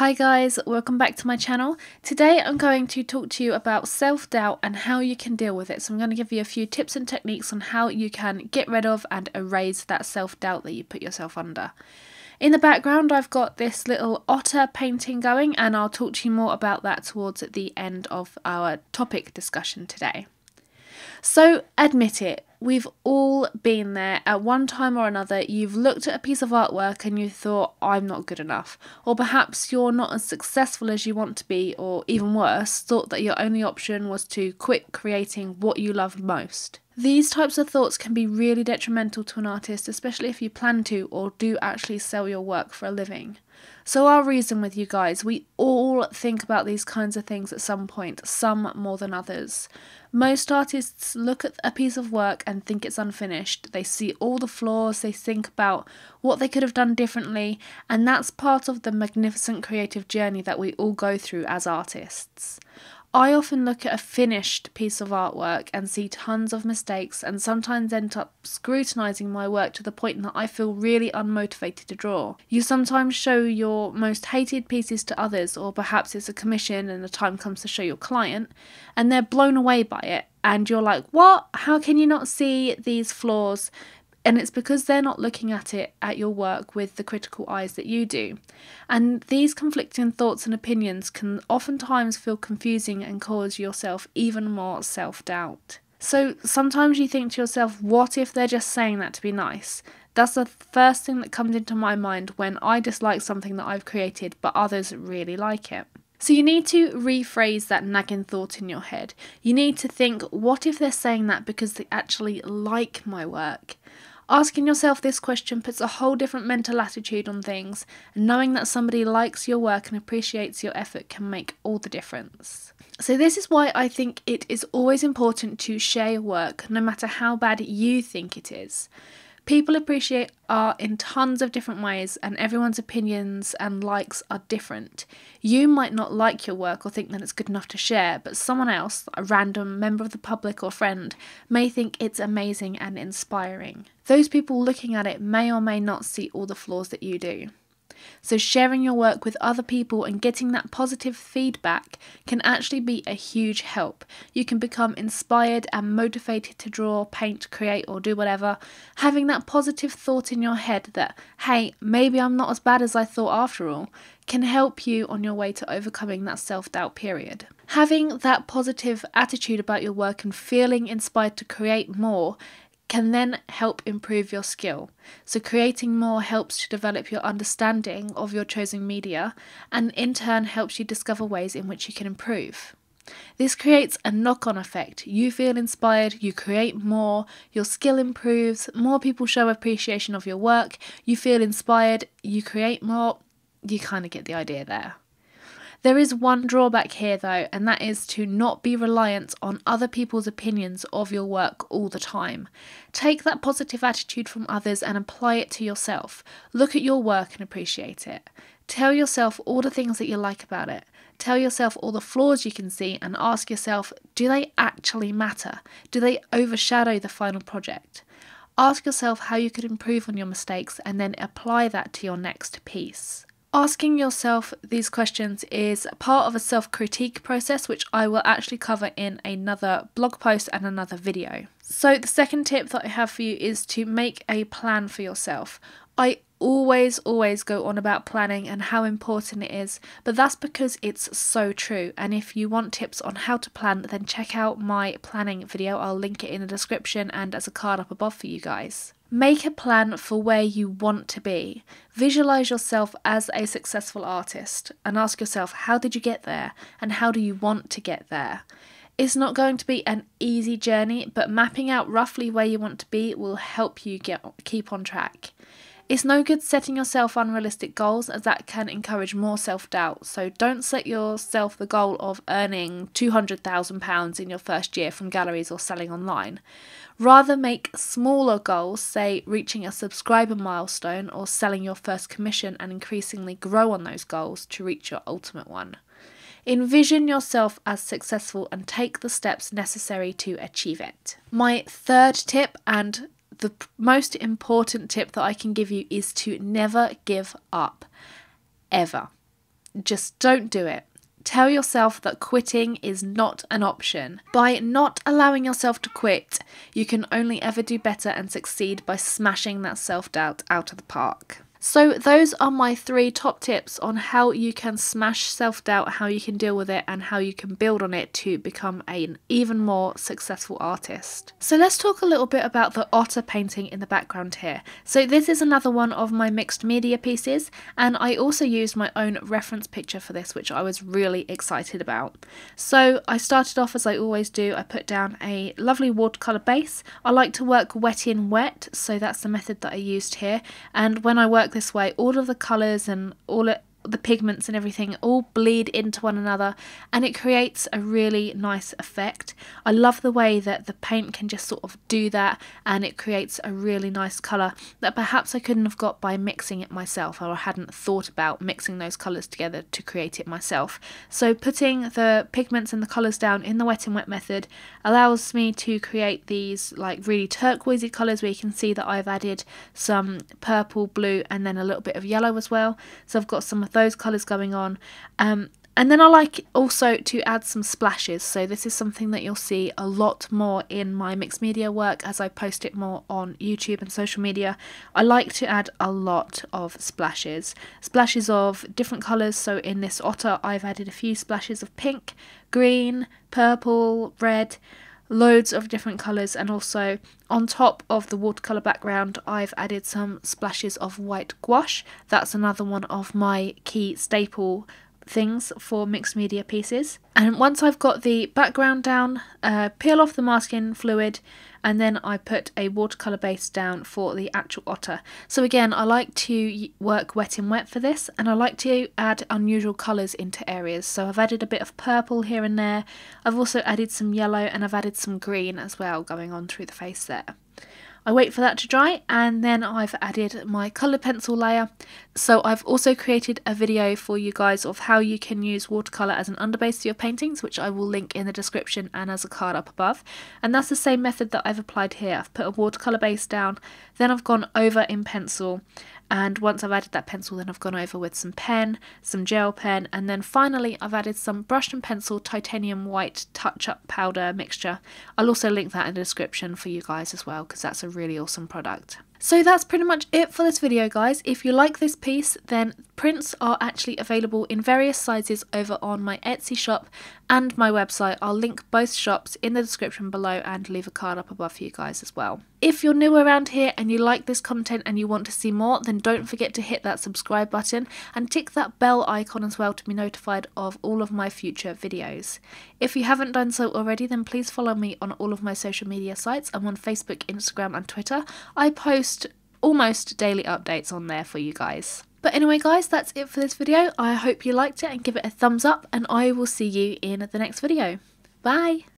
Hi guys, welcome back to my channel. Today I'm going to talk to you about self-doubt and how you can deal with it. So I'm going to give you a few tips and techniques on how you can get rid of and erase that self-doubt that you put yourself under. In the background I've got this little otter painting going, and I'll talk to you more about that towards the end of our topic discussion today. So admit it, we've all been there at one time or another. You've looked at a piece of artwork and you thought, I'm not good enough. Or perhaps you're not as successful as you want to be, or even worse, thought that your only option was to quit creating what you love most. These types of thoughts can be really detrimental to an artist, especially if you plan to or do actually sell your work for a living. So I'll reason with you guys. We all think about these kinds of things at some point, some more than others. Most artists look at a piece of work and think it's unfinished. They see all the flaws, they think about what they could have done differently, and that's part of the magnificent creative journey that we all go through as artists. I often look at a finished piece of artwork and see tons of mistakes, and sometimes end up scrutinising my work to the point that I feel really unmotivated to draw. You sometimes show your most hated pieces to others, or perhaps it's a commission and the time comes to show your client, and they're blown away by it, and you're like, what? How can you not see these flaws? And it's because they're not looking at your work with the critical eyes that you do. And these conflicting thoughts and opinions can oftentimes feel confusing and cause yourself even more self-doubt. So sometimes you think to yourself, what if they're just saying that to be nice? That's the first thing that comes into my mind when I dislike something that I've created but others really like it. So you need to rephrase that nagging thought in your head. You need to think, what if they're saying that because they actually like my work? Asking yourself this question puts a whole different mental attitude on things, and knowing that somebody likes your work and appreciates your effort can make all the difference. So this is why I think it is always important to share your work, no matter how bad you think it is. People appreciate art in tons of different ways, and everyone's opinions and likes are different. You might not like your work or think that it's good enough to share, but someone else, a random member of the public or friend, may think it's amazing and inspiring. Those people looking at it may or may not see all the flaws that you do. So sharing your work with other people and getting that positive feedback can actually be a huge help. You can become inspired and motivated to draw, paint, create, or do whatever. Having that positive thought in your head that, hey, maybe I'm not as bad as I thought after all, can help you on your way to overcoming that self-doubt period. Having that positive attitude about your work and feeling inspired to create more can then help improve your skill. So creating more helps to develop your understanding of your chosen media, and in turn helps you discover ways in which you can improve. This creates a knock-on effect. You feel inspired, you create more, your skill improves, more people show appreciation of your work, you feel inspired, you create more. You kind of get the idea there. There is one drawback here though, and that is to not be reliant on other people's opinions of your work all the time. Take that positive attitude from others and apply it to yourself. Look at your work and appreciate it. Tell yourself all the things that you like about it. Tell yourself all the flaws you can see and ask yourself, do they actually matter? Do they overshadow the final project? Ask yourself how you could improve on your mistakes and then apply that to your next piece. Asking yourself these questions is part of a self-critique process, which I will actually cover in another blog post and another video. So the second tip that I have for you is to make a plan for yourself. I always go on about planning and how important it is, but that's because it's so true. And if you want tips on how to plan, then check out my planning video. I'll link it in the description and as a card up above for you guys. Make a plan for where you want to be. Visualize yourself as a successful artist and ask yourself, how did you get there and how do you want to get there? It's not going to be an easy journey, but mapping out roughly where you want to be will help you keep on track. It's no good setting yourself unrealistic goals, as that can encourage more self-doubt. So don't set yourself the goal of earning £200,000 in your first year from galleries or selling online. Rather make smaller goals, say reaching a subscriber milestone or selling your first commission, and increasingly grow on those goals to reach your ultimate one. Envision yourself as successful and take the steps necessary to achieve it. My third tip, and the most important tip that I can give you, is to never give up. Ever. just don't do it. Tell yourself that quitting is not an option. By not allowing yourself to quit, you can only ever do better and succeed by smashing that self-doubt out of the park. So those are my 3 top tips on how you can smash self-doubt, how you can deal with it, and how you can build on it to become an even more successful artist. So let's talk a little bit about the otter painting in the background here. So this is another one of my mixed media pieces, and I also used my own reference picture for this, which I was really excited about. So I started off as I always do. I put down a lovely watercolour base. I like to work wet in wet, so that's the method that I used here. And when I work this way, all of the colours and the pigments and everything all bleed into one another, and it creates a really nice effect. I love the way that the paint can just sort of do that, and it creates a really nice colour that perhaps I couldn't have got by mixing it myself, or I hadn't thought about mixing those colours together to create it myself. So putting the pigments and the colours down in the wet and wet method allows me to create these like really turquoisey colours, where you can see that I've added some purple, blue, and then a little bit of yellow as well. So I've got some of those colours going on, and then I like also to add some splashes. So this is something that you'll see a lot more in my mixed media work as I post it more on YouTube and social media. I like to add a lot of splashes of different colours. So in this otter I've added a few splashes of pink, green, purple, red, loads of different colours, and also on top of the watercolour background I've added some splashes of white gouache. That's another one of my key staple things for mixed media pieces. And once I've got the background down, peel off the masking fluid, and then I put a watercolour base down for the actual otter. So again, I like to work wet in wet for this, and I like to add unusual colours into areas. So I've added a bit of purple here and there. I've also added some yellow, and I've added some green as well going on through the face there. I wait for that to dry, and then I've added my coloured pencil layer. So I've also created a video for you guys of how you can use watercolour as an underbase to your paintings, which I will link in the description and as a card up above. And that's the same method that I've applied here. I've put a watercolour base down, then I've gone over in pencil, and once I've added that pencil, then I've gone over with some pen, some gel pen, and then finally I've added some brushed and pencil titanium white touch-up powder mixture. I'll also link that in the description for you guys as well, because that's a really awesome product. So that's pretty much it for this video, guys. If you like this piece, then prints are actually available in various sizes over on my Etsy shop and my website. I'll link both shops in the description below and leave a card up above for you guys as well. If you're new around here and you like this content and you want to see more, then don't forget to hit that subscribe button and tick that bell icon as well to be notified of all of my future videos. If you haven't done so already, then please follow me on all of my social media sites. I'm on Facebook, Instagram and Twitter. I post almost daily updates on there for you guys. But anyway guys, that's it for this video. I hope you liked it and give it a thumbs up, and I will see you in the next video. Bye!